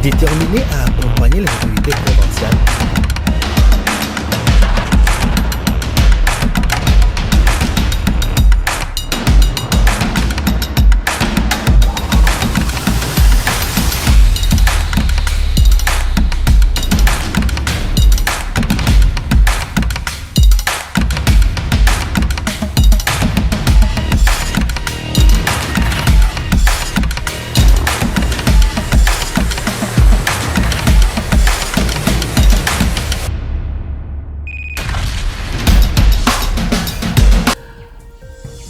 déterminé à accompagner les autorités provinciales.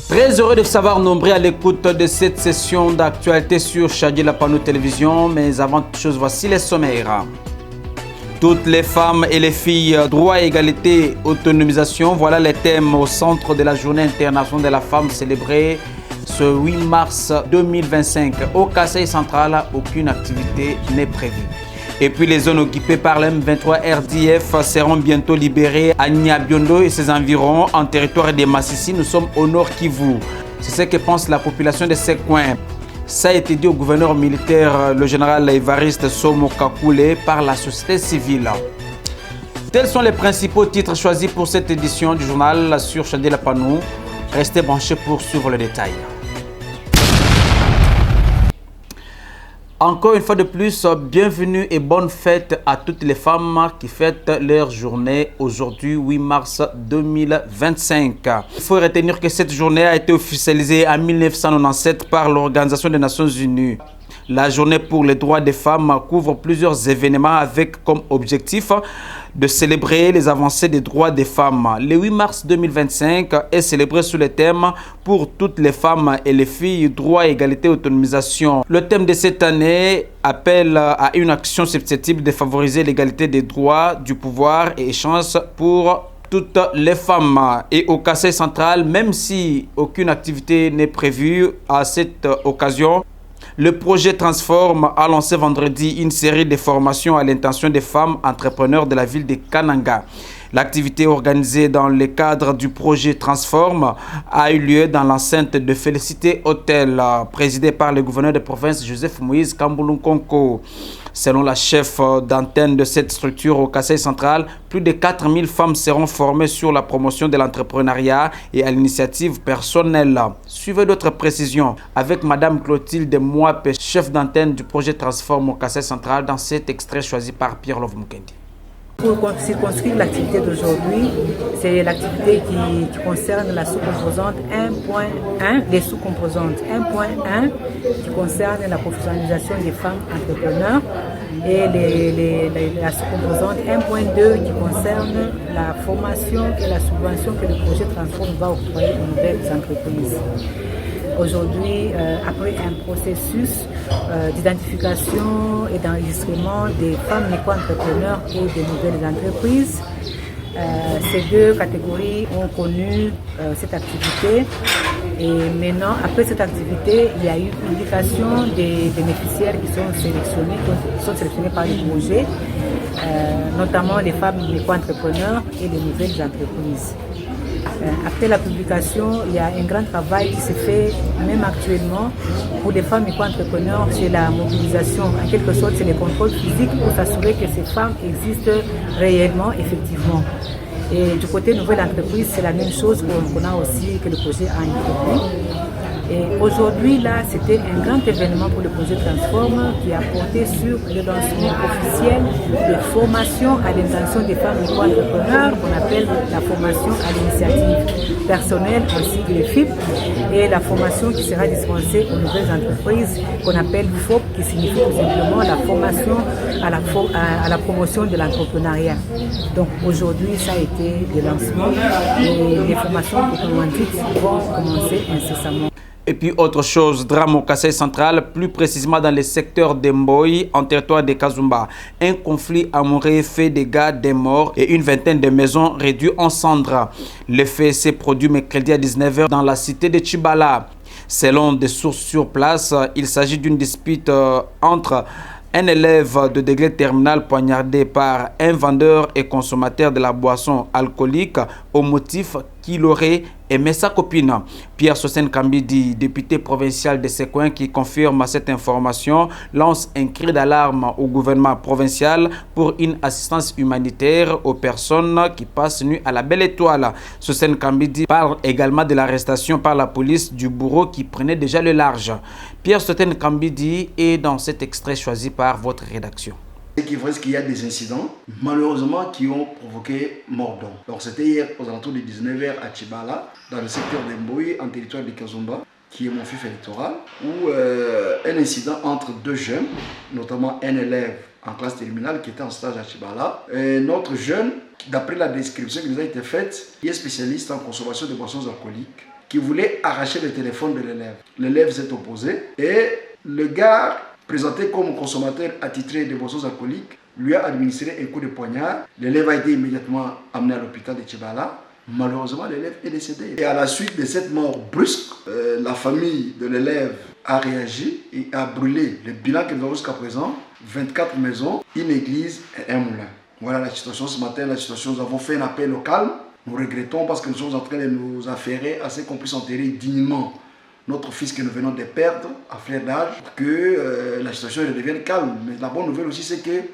Très heureux de savoir nombreux à l'écoute de cette session d'actualité sur Chadi Lapano Télévision. Mais avant toute chose, voici les sommaires. Toutes les femmes et les filles, droit, égalité, autonomisation, voilà les thèmes au centre de la Journée internationale de la femme célébrée ce 8 mars 2025. Au Kasaï central, aucune activité n'est prévue. Et puis les zones occupées par l'M23 RDF seront bientôt libérées à Niabiondo et ses environs en territoire de Massissi. Nous sommes au nord Kivu. C'est ce que pense la population de ces coins. Ça a été dit au gouverneur militaire, le général Évariste Somo Kakule, par la société civile. Tels sont les principaux titres choisis pour cette édition du journal sur Chadi Lapano. Restez branchés pour suivre le détail. Encore une fois de plus, bienvenue et bonne fête à toutes les femmes qui fêtent leur journée aujourd'hui, 8 mars 2025. Il faut retenir que cette journée a été officialisée en 1997 par l'Organisation des Nations Unies. La journée pour les droits des femmes couvre plusieurs événements avec comme objectif de célébrer les avancées des droits des femmes. Le 8 mars 2025 est célébré sous le thème « Pour toutes les femmes et les filles, droit, égalité, autonomisation ». Le thème de cette année appelle à une action susceptible de favoriser l'égalité des droits, du pouvoir et chances pour toutes les femmes. Et au Kasaï central, même si aucune activité n'est prévue à cette occasion, le projet Transform a lancé vendredi une série de formations à l'intention des femmes entrepreneurs de la ville de Kananga. L'activité organisée dans le cadre du projet Transform a eu lieu dans l'enceinte de Félicité Hôtel, présidée par le gouverneur de province Joseph Moïse Kambulunkonko. Selon la chef d'antenne de cette structure au Kasaï central, plus de 4000 femmes seront formées sur la promotion de l'entrepreneuriat et à l'initiative personnelle. Suivez d'autres précisions avec Madame Clotilde Mouape, chef d'antenne du projet Transform au Kasaï central, dans cet extrait choisi par Pierre Love Mukendi. Pour circonscrire l'activité d'aujourd'hui, c'est l'activité qui concerne la sous-composante 1.1, les sous-composantes 1.1 qui concerne la professionnalisation des femmes entrepreneurs et la sous-composante 1.2 qui concerne la formation et la subvention que le projet Transform va octroyer aux nouvelles entreprises. Aujourd'hui, après un processus d'identification et d'enregistrement des femmes micro-entrepreneurs et des nouvelles entreprises, ces deux catégories ont connu cette activité. Et maintenant, après cette activité, il y a eu publication des bénéficiaires qui sont sélectionnés par le projet, notamment les femmes micro-entrepreneurs et les nouvelles entreprises. Après la publication, il y a un grand travail qui se fait même actuellement pour les femmes micro-entrepreneurs, c'est la mobilisation. En quelque sorte, c'est les contrôles physiques pour s'assurer que ces femmes existent réellement, effectivement. Et du côté nouvelle entreprise, c'est la même chose qu'on a aussi, que le projet a introduit. Et aujourd'hui, là, c'était un grand événement pour le projet Transform qui a porté sur le lancement officiel de formation à l'intention des femmes micro-entrepreneurs qu'on appelle la formation à l'initiative personnelle ainsi que les FIP et la formation qui sera dispensée aux nouvelles entreprises qu'on appelle FOP qui signifie tout simplement la formation à la promotion de l'entrepreneuriat. Donc aujourd'hui, ça a été le lancement et les formations, comme on dit, vont commencer incessamment. Et puis autre chose, drame au Kasaï central, plus précisément dans le secteur d'Emboy, en territoire de Kazumba. Un conflit amoureux fait des dégâts, des morts et une vingtaine de maisons réduites en cendres. Le fait s'est produit mercredi à 19h dans la cité de Chibala. Selon des sources sur place, il s'agit d'une dispute entre un élève de degré terminal poignardé par un vendeur et consommateur de la boisson alcoolique au motif qu'il aurait aimé sa copine. Pierre Sosen Kambidi, député provincial de Sécoin, qui confirme cette information, lance un cri d'alarme au gouvernement provincial pour une assistance humanitaire aux personnes qui passent nuit à la Belle Étoile. Sosen Kambidi parle également de l'arrestation par la police du bourreau qui prenait déjà le large. Pierre Sosen Kambidi est dans cet extrait choisi par votre rédaction. C'est qu'il qu'il y a des incidents, malheureusement, qui ont provoqué mort d'homme. Donc c'était hier aux alentours de 19h à Tchibala, dans le secteur d'Emboui, en territoire de Kazumba, qui est mon fief électoral, où un incident entre deux jeunes, notamment un élève en classe terminale qui était en stage à Tchibala, et notre jeune, d'après la description qui nous a été faite, qui est spécialiste en consommation de boissons alcooliques, qui voulait arracher le téléphone de l'élève. L'élève s'est opposé et le gars, présenté comme consommateur attitré de boissons alcooliques, lui a administré un coup de poignard. L'élève a été immédiatement amené à l'hôpital de Tchibala. Malheureusement, l'élève est décédé. Et à la suite de cette mort brusque, la famille de l'élève a réagi et a brûlé le bilan que nous avons jusqu'à présent, 24 maisons, une église et un moulin. Voilà la situation ce matin, la situation. Nous avons fait un appel au calme. Nous regrettons parce que nous sommes en train de nous affairer à ce qu'on puisse enterrer dignement notre fils que nous venons de perdre à fleur d'âge, pour que la situation redevienne calme. Mais la bonne nouvelle aussi, c'est que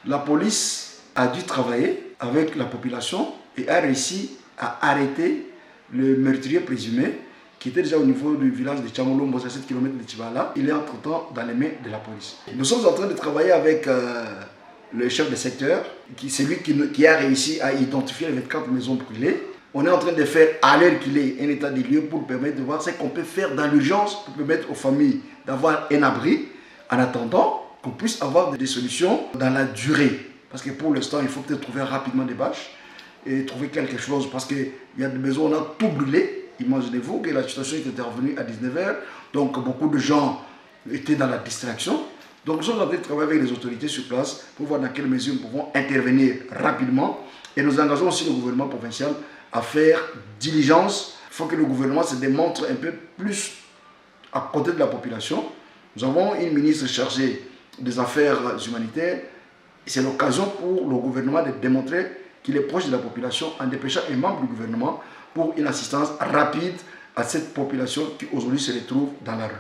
la police a dû travailler avec la population et a réussi à arrêter le meurtrier présumé qui était déjà au niveau du village de Chamolombo, à 7 km de Tchibala. Il est entre-temps dans les mains de la police. Nous sommes en train de travailler avec le chef de secteur, c'est lui qui a réussi à identifier les 24 maisons brûlées. On est en train de faire à l'heure qu'il est un état des lieux pour permettre de voir ce qu'on peut faire dans l'urgence pour permettre aux familles d'avoir un abri en attendant qu'on puisse avoir des solutions dans la durée. Parce que pour l'instant, il faut peut-être trouver rapidement des bâches et trouver quelque chose parce qu'il y a des maisons, on a tout brûlé. Imaginez-vous que la situation est intervenue à 19h, donc beaucoup de gens étaient dans la distraction. Donc nous sommes en train de travailler avec les autorités sur place pour voir dans quelle mesure nous pouvons intervenir rapidement et nous engageons aussi le gouvernement provincial à faire diligence. Il faut que le gouvernement se démontre un peu plus à côté de la population. Nous avons une ministre chargée des affaires humanitaires. C'est l'occasion pour le gouvernement de démontrer qu'il est proche de la population en dépêchant un membre du gouvernement pour une assistance rapide à cette population qui aujourd'hui se retrouve dans la rue.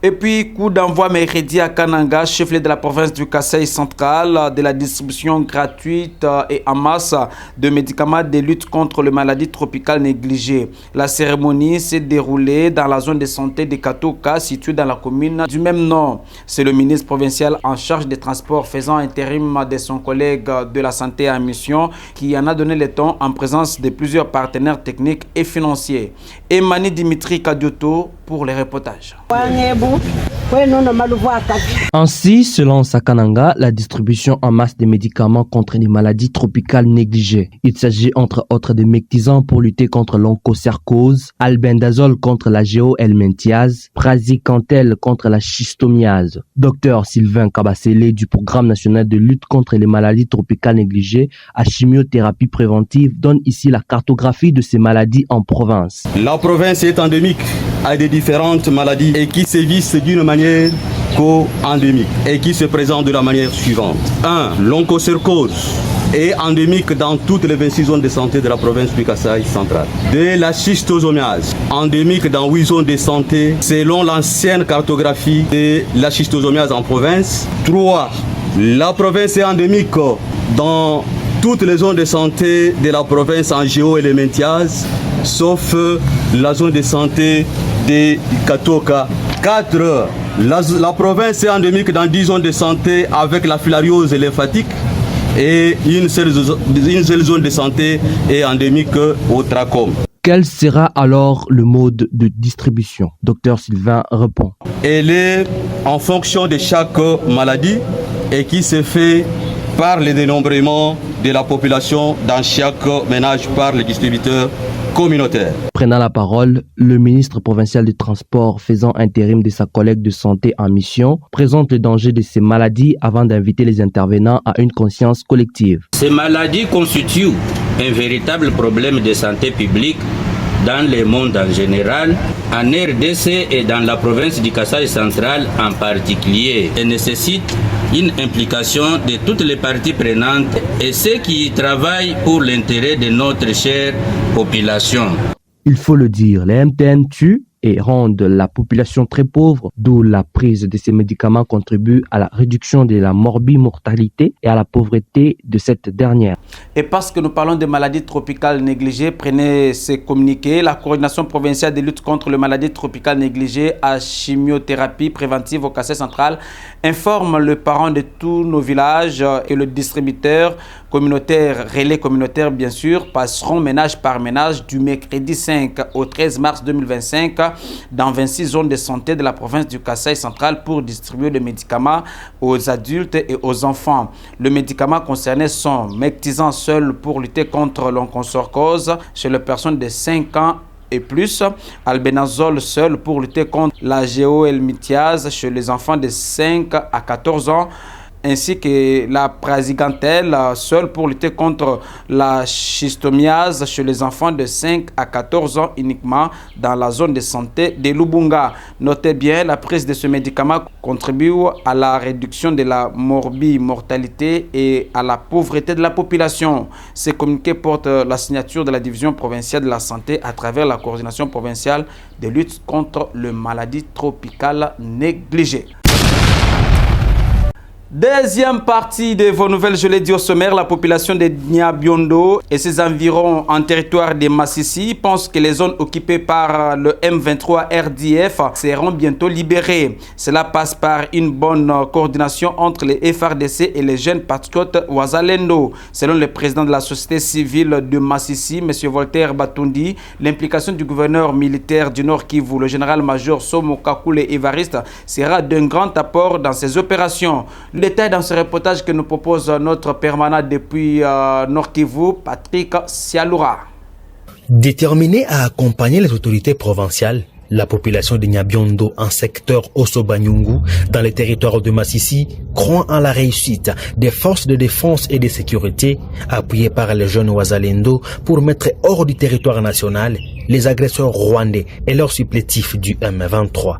Et puis, coup d'envoi mercredi à Kananga, chef-lieu de la province du Kasaï central, de la distribution gratuite et en masse de médicaments de lutte contre les maladies tropicales négligées. La cérémonie s'est déroulée dans la zone de santé de Katoka, située dans la commune du même nom. C'est le ministre provincial en charge des transports faisant intérim de son collègue de la santé en mission qui en a donné le ton en présence de plusieurs partenaires techniques et financiers. Emani Dimitri Kadioto pour les reportages. Ainsi se lance à Kananga la distribution en masse de médicaments contre les maladies tropicales négligées. Il s'agit entre autres de mectisant pour lutter contre l'onchocercose, albendazole contre la géohelminthiase, praziquantel contre la schistomiase. Dr Sylvain Kabasele du Programme national de lutte contre les maladies tropicales négligées à chimiothérapie préventive donne ici la cartographie de ces maladies en province. La province est endémique à des différentes maladies et qui sévissent d'une manière co-endémique et qui se présentent de la manière suivante. 1. L'onchocercose est endémique dans toutes les 26 zones de santé de la province du Kasaï central. 2. La schistosomiase, endémique dans 8 zones de santé selon l'ancienne cartographie de la schistosomiase en province. 3. La province est endémique dans toutes les zones de santé de la province en géohelminthiase, sauf la zone de santé de Katoka. 4. La province est endémique dans 10 zones de santé avec la filariose lymphatique et une seule zone de santé est endémique au trachome. Quel sera alors le mode de distribution? Docteur Sylvain répond. Elle est en fonction de chaque maladie et qui se fait par le dénombrement de la population dans chaque ménage par les distributeurs communautaires. Prenant la parole, le ministre provincial du Transport faisant intérim de sa collègue de santé en mission présente le danger de ces maladies avant d'inviter les intervenants à une conscience collective. Ces maladies constituent un véritable problème de santé publique dans le monde en général, en RDC et dans la province du Kasaï central en particulier, et nécessite une implication de toutes les parties prenantes et ceux qui travaillent pour l'intérêt de notre chère population. Il faut le dire, les MTN tuent et rendent la population très pauvre, d'où la prise de ces médicaments contribue à la réduction de la morbimortalité et à la pauvreté de cette dernière. Et parce que nous parlons de maladies tropicales négligées, prenez ces communiqués. La coordination provinciale de lutte contre les maladies tropicales négligées à chimiothérapie préventive au Kasaï central informe le parent de tous nos villages et le distributeur communautaire, relais communautaire bien sûr, passeront ménage par ménage du mercredi 5 au 13 mars 2025 dans 26 zones de santé de la province du Kasaï central pour distribuer les médicaments aux adultes et aux enfants. Les médicaments concernés sont Mectisant seul pour lutter contre l'onchocercose chez les personnes de 5 ans et plus, albendazole seul pour lutter contre la géohelminthiase chez les enfants de 5 à 14 ans, ainsi que la praziquantel seule pour lutter contre la schistomiase chez les enfants de 5 à 14 ans uniquement dans la zone de santé de Lubunga. Notez bien, la prise de ce médicament contribue à la réduction de la morbimortalité et à la pauvreté de la population. Ce communiqué porte la signature de la division provinciale de la santé à travers la coordination provinciale de lutte contre les maladies tropicales négligées. Deuxième partie de vos nouvelles, je l'ai dit au sommaire, la population de Nyabiondo et ses environs en territoire de Massissi pense que les zones occupées par le M23 RDF seront bientôt libérées. Cela passe par une bonne coordination entre les FRDC et les jeunes patriotes Wazalendo. Selon le président de la société civile de Massissi, M. Voltaire Batundi, l'implication du gouverneur militaire du Nord Kivu, le général-major Somo Kakule Evariste, sera d'un grand apport dans ces opérations. Détail dans ce reportage que nous propose notre permanent depuis Nord Kivu, Patrick Sialoura. Déterminé à accompagner les autorités provinciales, la population de Nyabiondo en secteur Osobanyungu, dans les territoires de Massissi, croit en la réussite des forces de défense et de sécurité appuyées par les jeunes Wazalendo pour mettre hors du territoire national les agresseurs rwandais et leurs supplétifs du M23.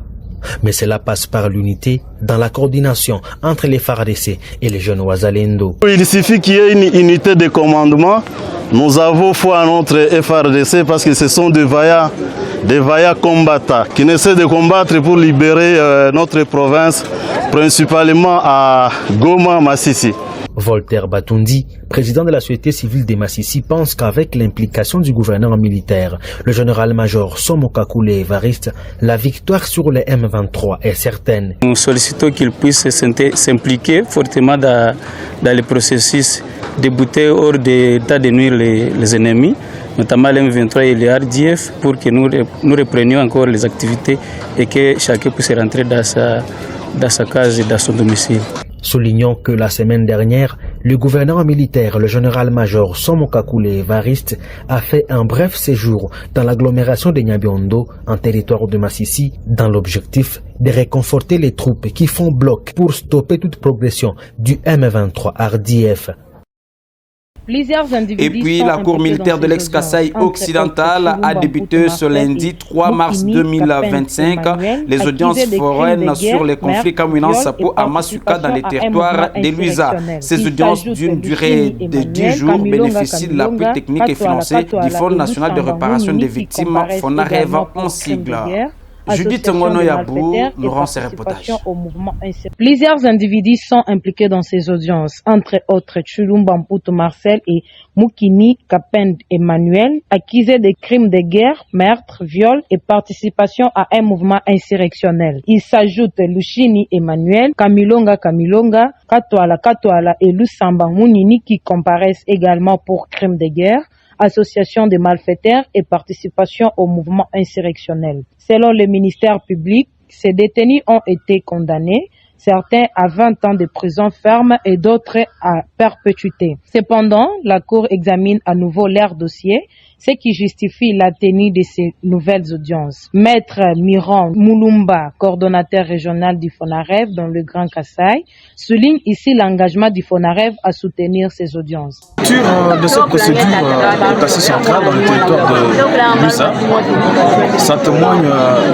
Mais cela passe par l'unité dans la coordination entre les FARDC et les jeunes Wazalendo. Il suffit qu'il y ait une unité de commandement. Nous avons foi à notre FARDC parce que ce sont des vaillants combattants qui essaient de combattre pour libérer notre province, principalement à Goma, Massissi. Voltaire Batundi, président de la société civile de Massissi, pense qu'avec l'implication du gouverneur militaire, le général-major Somo Kakule Evariste, la victoire sur les M23 est certaine. Nous sollicitons qu'il puisse s'impliquer fortement dans le processus de buter hors d'état de nuire les ennemis, notamment les M23 et les RDF, pour que nous reprenions encore les activités et que chacun puisse rentrer dans sa case et dans son domicile. Soulignons que la semaine dernière, le gouverneur militaire, le général-major Somo Kakule Evariste, a fait un bref séjour dans l'agglomération de Nyabiondo, en territoire de Massissi, dans l'objectif de réconforter les troupes qui font bloc pour stopper toute progression du M23 RDF. Et puis, la Cour militaire de l'ex-Kasaï occidental a débuté ce lundi 3 mars 2025 les audiences foraines sur les conflits Kamouinan-Sapo à Masuka dans les territoires de Luisa. Ces audiences d'une durée de 10 jours bénéficient de l'appui technique et financier du Fonds national de réparation des victimes, FONAREV en sigle. Judith Ngono-Yabou nous rend ses reportages. Plusieurs individus sont impliqués dans ces audiences, entre autres Chulumba Mputo Marcel et Mukini Kapend Emmanuel, accusés de crimes de guerre, meurtre, viol et participation à un mouvement insurrectionnel. Il s'ajoute Luchini Emmanuel, Kamilonga, Katoala et Lusamba Mounini qui comparaissent également pour crimes de guerre, association de malfaiteurs et participation au mouvement insurrectionnel. Selon le ministère public, ces détenus ont été condamnés, certains à 20 ans de prison ferme et d'autres à perpétuité. Cependant, la Cour examine à nouveau leur dossier. ce qui justifie la tenue de ces nouvelles audiences. Maître Miron Moulumba, coordonnateur régional du FONAREV dans le Grand Kasaï, souligne ici l'engagement du FONAREV à soutenir ces audiences. De cette procédure au Kasaï central dans le territoire de Lusa, ça témoigne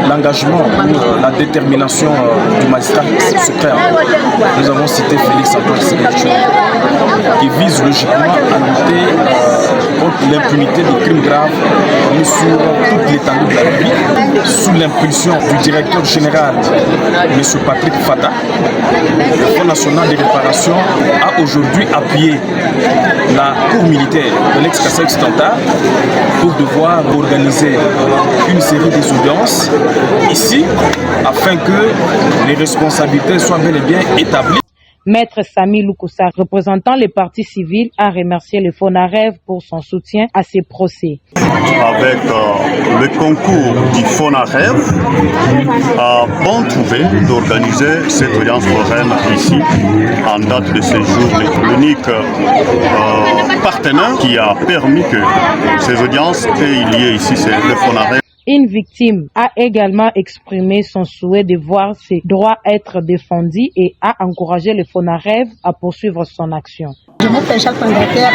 l'engagement, la détermination du magistrat suprême. Nous avons cité Félix Antoine Tshisekedi qui vise logiquement à lutter contre l'impunité des crimes graves commis sur toute l'étendue de la République, sous l'impulsion du directeur général, M. Patrick Fata. Le Fonds national de réparation a aujourd'hui appuyé la cour militaire de l'ex-Kasaï occidental pour devoir organiser une série d'audiences ici afin que les responsabilités soient bel et bien établies. Maître Sami Lukusa, représentant les partis civils, a remercié le FONAREV pour son soutien à ces procès. Avec le concours du FONAREV, a bon trouvé d'organiser cette audience foraine ici, en date de ce jour. L'unique partenaire qui a permis que ces audiences aient lieu ici, c'est le FONAREV. Une victime a également exprimé son souhait de voir ses droits être défendus et a encouragé le FONAREV à poursuivre son action. Je m'appelle chaque fondateur,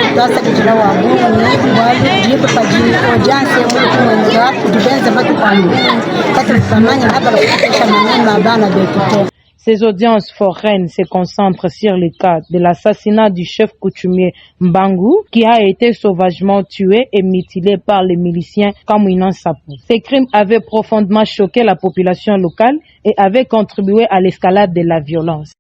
Ces audiences foraines se concentrent sur le cas de l'assassinat du chef coutumier Mbangu, qui a été sauvagement tué et mutilé par les miliciens Kamouinan Sapou. Ces crimes avaient profondément choqué la population locale et avaient contribué à l'escalade de la violence.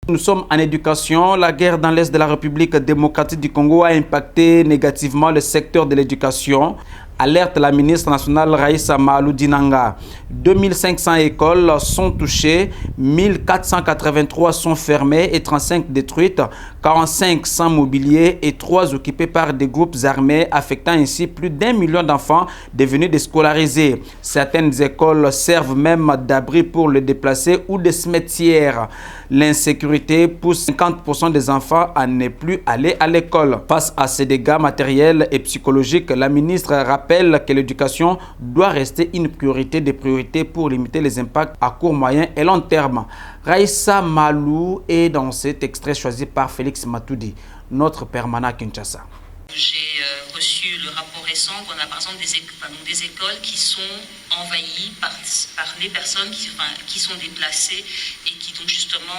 Nous sommes en éducation. La guerre dans l'Est de la République démocratique du Congo a impacté négativement le secteur de l'éducation. Alerte la ministre nationale Raïssa Mahalou Dinanga. 2500 écoles sont touchées, 1483 sont fermées et 35 détruites, 45 sans mobilier et 3 occupées par des groupes armés, affectant ainsi plus d'1 million d'enfants devenus déscolarisés. Certaines écoles servent même d'abri pour les déplacés ou des cimetières. L'insécurité pousse 50% des enfants à ne plus aller à l'école. Face à ces dégâts matériels et psychologiques, la ministre rappelle que l'éducation doit rester une priorité des priorités pour limiter les impacts à court, moyen et long terme. Raïssa Malou est dans cet extrait choisi par Félix Matoudi, notre permanent à Kinshasa. J'ai reçu le rapport récent qu'on a par exemple des écoles qui sont envahies par les personnes qui sont déplacées et qui donc justement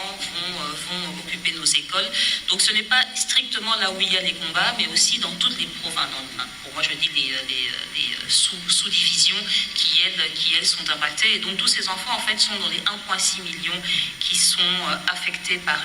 vont occuper nos écoles. Donc ce n'est pas strictement là où il y a les combats, mais aussi dans toutes les provinces. Pour moi je dis les sous-divisions qui elles sont impactées. Et donc tous ces enfants en fait sont dans les 1,6 millions qui sont affectés par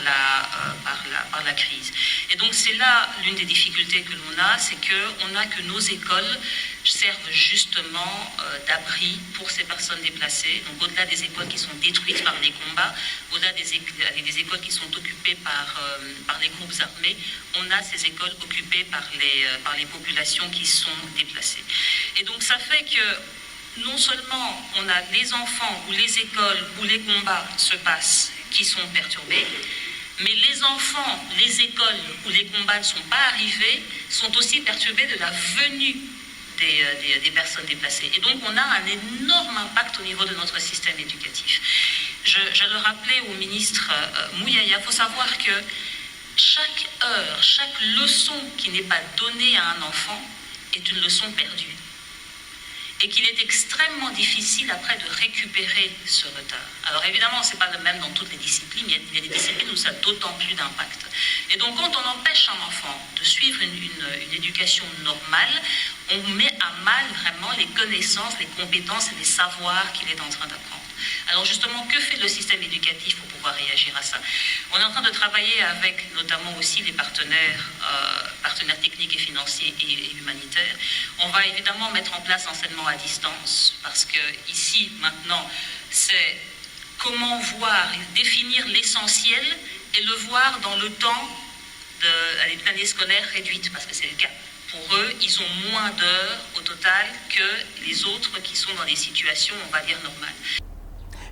la crise. Et donc c'est là l'une des difficultés que l'on a, c'est qu'on a que nos écoles servent justement d'abri pour ces personnes déplacées. Donc au-delà des écoles qui sont détruites par les combats, au-delà des écoles qui sont occupées par les groupes armés, on a ces écoles occupées par les populations qui sont déplacées. Et donc ça fait que non seulement on a les enfants ou les écoles où les combats se passent qui sont perturbés, mais les enfants, les écoles où les combats ne sont pas arrivés sont aussi perturbés de la venue des personnes déplacées. Et donc on a un énorme impact au niveau de notre système éducatif. Je le rappelais au ministre Mouyaya, il faut savoir que chaque heure, chaque leçon qui n'est pas donnée à un enfant est une leçon perdue. Et qu'il est extrêmement difficile après de récupérer ce retard. Alors évidemment, ce n'est pas le même dans toutes les disciplines, il y a des disciplines où ça a d'autant plus d'impact. Et donc quand on empêche un enfant de suivre une éducation normale, on met à mal vraiment les connaissances, les compétences et les savoirs qu'il est en train d'apprendre. Alors justement, que fait le système éducatif pour pouvoir réagir à ça? On est en train de travailler avec notamment aussi les partenaires techniques et financiers et humanitaires. On va évidemment mettre en place l'enseignement à distance parce que ici, maintenant, c'est comment voir, définir l'essentiel et le voir dans le temps de l'année scolaire réduite, parce que c'est le cas. Pour eux, ils ont moins d'heures au total que les autres qui sont dans des situations, on va dire, normales.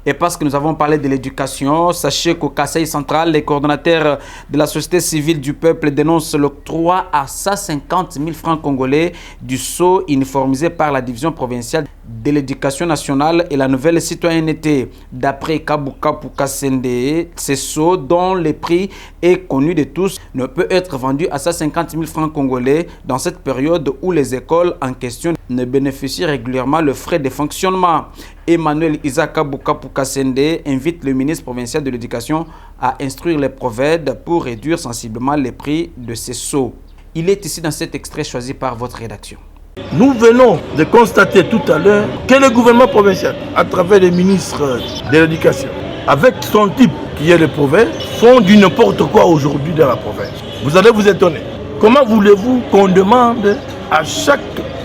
Et parce que nous avons parlé de l'éducation, sachez qu'au Kasaï central, les coordonnateurs de la société civile du peuple dénoncent l'octroi à 150 000 francs congolais du sceau uniformisé par la division provinciale de l'éducation nationale et la nouvelle citoyenneté. D'après Kabukapu Kasende, ces sceaux dont le prix est connu de tous ne peut être vendu à 150 000 francs congolais dans cette période où les écoles en question ne bénéficient régulièrement le frais de fonctionnement. Emmanuel Isaka Bukapu Kasende invite le ministre provincial de l'éducation à instruire les prophètes pour réduire sensiblement les prix de ces sceaux. Il est ici dans cet extrait choisi par votre rédaction. Nous venons de constater tout à l'heure que le gouvernement provincial, à travers les ministres de l'éducation, avec son type qui est le prophète, font du n'importe quoi aujourd'hui dans la province. Vous allez vous étonner. Comment voulez-vous qu'on demande à chaque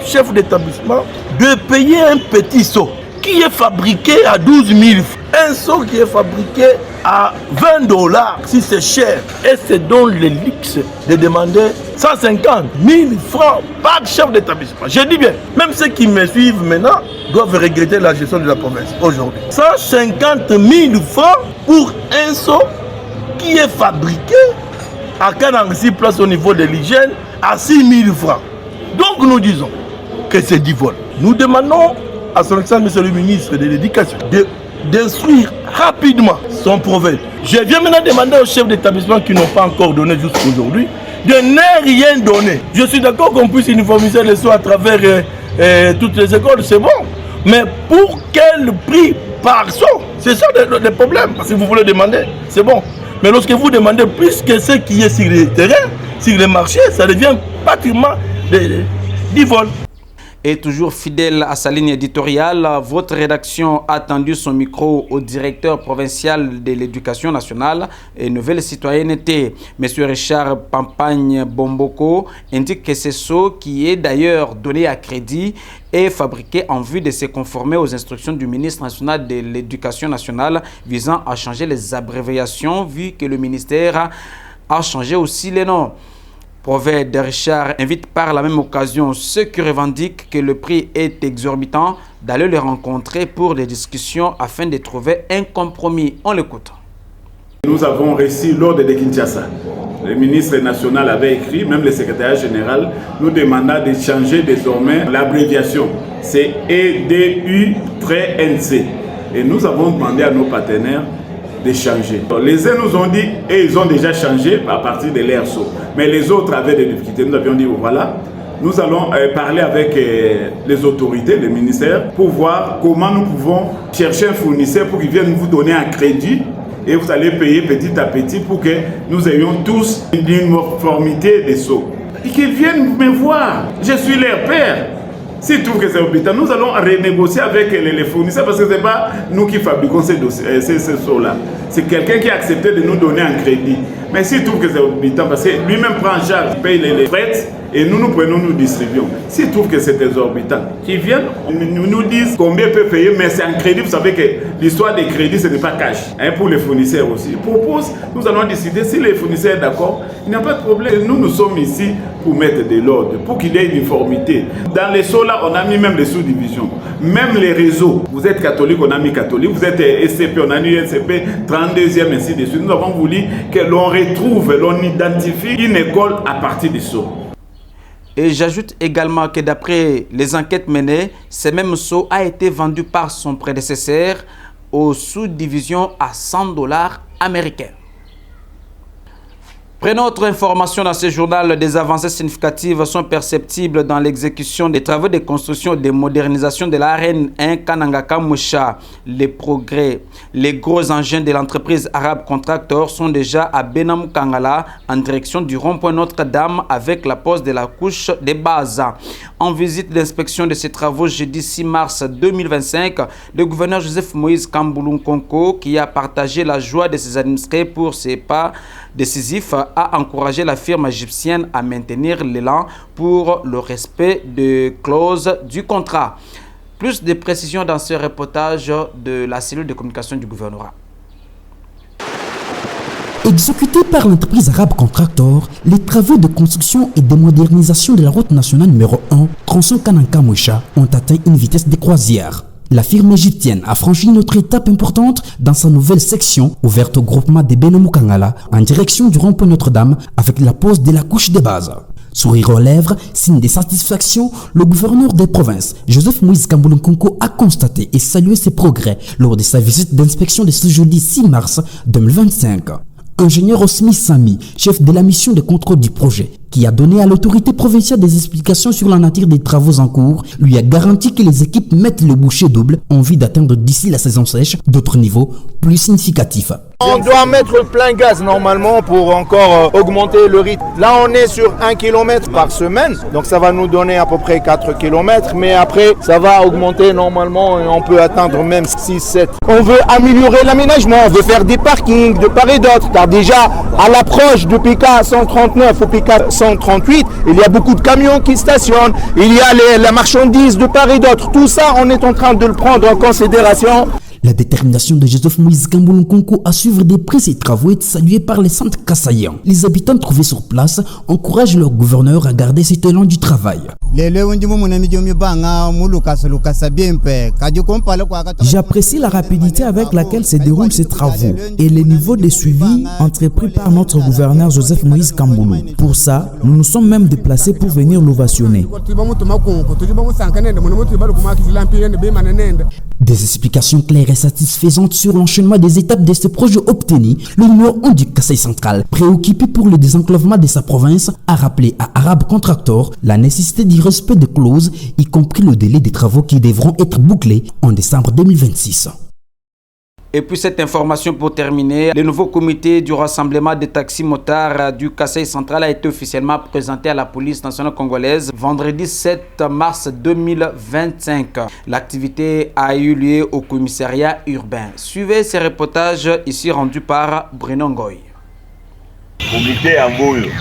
chef d'établissement de payer un petit seau qui est fabriqué à 12 000 francs? Un seau qui est fabriqué à 20 $, si c'est cher, et c'est donc le luxe de demander 150 000 francs par chef d'établissement. Je dis bien, même ceux qui me suivent maintenant doivent regretter la gestion de la province aujourd'hui. 150 000 francs pour un seau qui est fabriqué à 46 places au niveau de l'hygiène à 6 000 francs. Donc nous disons que c'est du vol. Nous demandons à son excellence, monsieur le ministre de l'Éducation, d'instruire rapidement son prophète. Je viens maintenant demander aux chefs d'établissement qui n'ont pas encore donné jusqu'à aujourd'hui de ne rien donner. Je suis d'accord qu'on puisse uniformiser les sceaux à travers toutes les écoles, c'est bon. Mais pour quel prix par seau? C'est ça le problème. Parce que vous voulez demander, c'est bon. Mais lorsque vous demandez plus que ce qui est sur les terrains, sur les marchés, ça devient pratiquement du vol. Et toujours fidèle à sa ligne éditoriale, votre rédaction a tendu son micro au directeur provincial de l'éducation nationale et nouvelle citoyenneté. Monsieur Richard Pampagne Bomboko indique que ce sceau, qui est d'ailleurs donné à crédit, est fabriqué en vue de se conformer aux instructions du ministre national de l'éducation nationale visant à changer les abréviations, vu que le ministère a changé aussi les noms. Prophète de Richard invite par la même occasion ceux qui revendiquent que le prix est exorbitant d'aller les rencontrer pour des discussions afin de trouver un compromis. On l'écoute. Nous avons reçu l'ordre de Kinshasa. Le ministre national avait écrit, même le secrétaire général nous demanda de changer désormais l'abréviation. C'est EDU-NC. Et nous avons demandé à nos partenaires de changer. Les uns nous ont dit, et ils ont déjà changé à partir de l'ERSO. Mais les autres avaient des difficultés. Nous avions dit, voilà, nous allons parler avec les autorités, les ministères, pour voir comment nous pouvons chercher un fournisseur pour qu'il vienne vous donner un crédit et vous allez payer petit à petit pour que nous ayons tous une uniformité des sceaux. Et qu'ils viennent me voir. Je suis leur père. S'ils trouvent que c'est orbital, nous allons renégocier avec les fournisseurs parce que ce n'est pas nous qui fabriquons ces sceaux-là. C'est quelqu'un qui a accepté de nous donner un crédit. Mais s'ils trouvent que c'est orbital, parce que lui-même prend en charge, paye les frais et nous prenons, nous distribuons. S'ils trouvent que c'est exorbitant, qu'ils viennent, nous disent combien ils peuvent payer, mais c'est un crédit. Vous savez que l'histoire des crédits, ce n'est pas cash. Hein, pour les fournisseurs aussi. Ils proposent, nous allons décider si les fournisseurs sont d'accord, il n'y a pas de problème. Nous sommes ici pour mettre de l'ordre, pour qu'il y ait une uniformité. Dans les sous là, on a mis même les sous-divisions. Même les réseaux. Vous êtes catholique, on a mis catholique. Vous êtes SCP, on a mis SCP, 32e, ainsi de suite. Nous avons voulu que l'on retrouve, l'on identifie une école à partir du sceau. Et j'ajoute également que d'après les enquêtes menées, ce même sceau a été vendu par son prédécesseur aux sous-divisions à 100 $ américains. Prenons autre information dans ce journal. Des avancées significatives sont perceptibles dans l'exécution des travaux de construction et de modernisation de l'arène 1 Kananga-Kamoucha. Les progrès, les gros engins de l'entreprise arabe Contractor sont déjà à Benam Kangala en direction du rond-point Notre-Dame avec la pose de la couche de base. En visite d'inspection de ces travaux jeudi 6 mars 2025, le gouverneur Joseph Moïse Kamboulou-Konko, qui a partagé la joie de ses administrés pour ses pas décisifs, a encouragé la firme égyptienne à maintenir l'élan pour le respect des clauses du contrat. Plus de précisions dans ce reportage de la cellule de communication du gouvernorat. Exécutés par l'entreprise arabe Contractor, les travaux de construction et de modernisation de la route nationale numéro 1, tronçon Kananga-Moucha, ont atteint une vitesse de croisière. La firme égyptienne a franchi une autre étape importante dans sa nouvelle section ouverte au groupement de Benomukangala en direction du rond-point Notre-Dame avec la pose de la couche de base. Sourire aux lèvres, signe de satisfaction, le gouverneur des provinces, Joseph Moïse Kamboulo Nkonko, a constaté et salué ses progrès lors de sa visite d'inspection de ce jeudi 6 mars 2025. Ingénieur Osmi Sami, chef de la mission de contrôle du projet, qui a donné à l'autorité provinciale des explications sur la nature des travaux en cours, lui a garanti que les équipes mettent le boucher double en vue d'atteindre d'ici la saison sèche d'autres niveaux plus significatifs. On doit mettre plein gaz normalement pour encore augmenter le rythme. Là on est sur 1 km par semaine, donc ça va nous donner à peu près 4 km, mais après ça va augmenter normalement et on peut atteindre même 6-7. On veut améliorer l'aménagement, on veut faire des parkings de part et d'autre, car déjà à l'approche de PK 139 ou PK 138, il y a beaucoup de camions qui stationnent, il y a la marchandise de part et d'autre, tout ça on est en train de le prendre en considération. La détermination de Joseph Moïse Kamboulo Nkonko à suivre de près ces travaux est saluée par les centres kassaïens. Les habitants trouvés sur place encouragent leur gouverneur à garder cet élan du travail. J'apprécie la rapidité avec laquelle se déroulent ces travaux et le niveau de suivi entrepris par notre gouverneur Joseph Moïse Kamboulo. Pour ça, nous nous sommes même déplacés pour venir l'ovationner. Des explications claires et satisfaisantes sur l'enchaînement des étapes de ce projet obtenu, le numéro 1 du Kasaï central, préoccupé pour le désenclavement de sa province, a rappelé à Arab Contractor la nécessité du respect des clauses, y compris le délai des travaux qui devront être bouclés en décembre 2026. Et puis cette information pour terminer, le nouveau comité du rassemblement des taxis-motards du Kasaï central a été officiellement présenté à la police nationale congolaise vendredi 7 mars 2025. L'activité a eu lieu au commissariat urbain. Suivez ces reportages ici rendus par Bruno Ngoy. Comité Angoyo.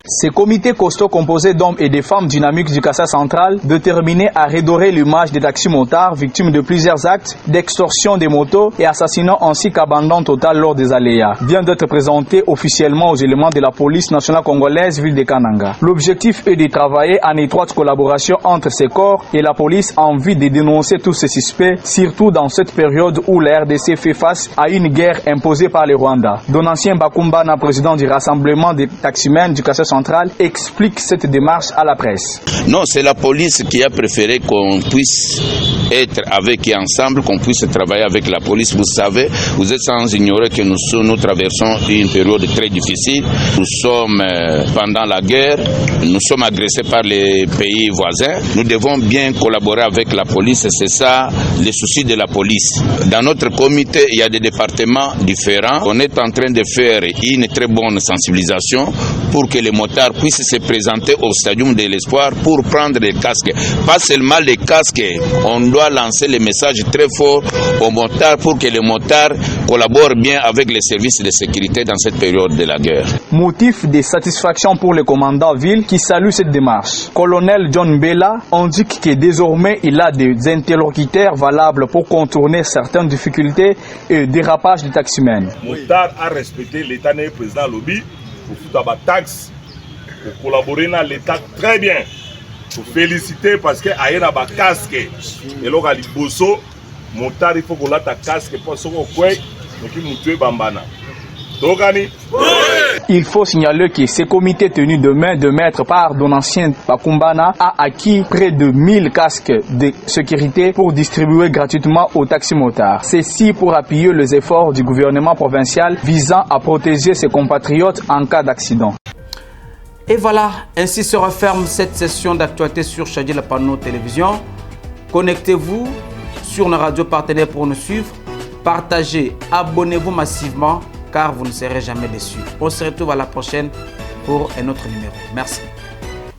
Ce comité costaud composé d'hommes et de femmes dynamiques du Kasaï central, déterminé à redorer l'image des taxis-motards victimes de plusieurs actes d'extorsion des motos et assassinats ainsi qu'abandon total lors des aléas, vient d'être présenté officiellement aux éléments de la police nationale congolaise ville de Kananga. L'objectif est de travailler en étroite collaboration entre ces corps et la police en vue de dénoncer tous ces suspects, surtout dans cette période où la RDC fait face à une guerre imposée par le Rwanda. Donatien Bakumbana, président du rassemblement des taximens du Kasaï central, explique cette démarche à la presse. Non, c'est la police qui a préféré qu'on puisse être avec et ensemble, qu'on puisse travailler avec la police. Vous savez, vous êtes sans ignorer que nous traversons une période très difficile. Nous sommes pendant la guerre, nous sommes agressés par les pays voisins. Nous devons bien collaborer avec la police, c'est ça le souci de la police. Dans notre comité, il y a des départements différents. On est en train de faire une très bonne sensibilisation pour que les motards puissent se présenter au stadium de l'espoir pour prendre les casques. Pas seulement les casques, on doit lancer les messages très forts aux motards pour que les motards collaborent bien avec les services de sécurité dans cette période de la guerre. Motif de satisfaction pour le commandant ville qui salue cette démarche. Colonel John Bella indique que désormais il a des interlocuteurs valables pour contourner certaines difficultés et dérapages des taximens. Motard a respecté l'état né président lobby pour foutre à taxe, pour collaborer dans l'état très bien. Pour féliciter parce que aïe na ba casque et là ali bosso motard il faut qu'on la ta casque pour son quoi donc il nous tue bambana. Il faut signaler que ce comité tenu demain de maître par Donatien Bakumbana a acquis près de 1000 casques de sécurité pour distribuer gratuitement aux taximotards. Ceci pour appuyer les efforts du gouvernement provincial visant à protéger ses compatriotes en cas d'accident. Et voilà, ainsi se referme cette session d'actualité sur Chadi La Panneau Télévision. Connectez-vous sur nos radios partenaires pour nous suivre. Partagez, abonnez-vous massivement car vous ne serez jamais déçus. On se retrouve à la prochaine pour un autre numéro. Merci.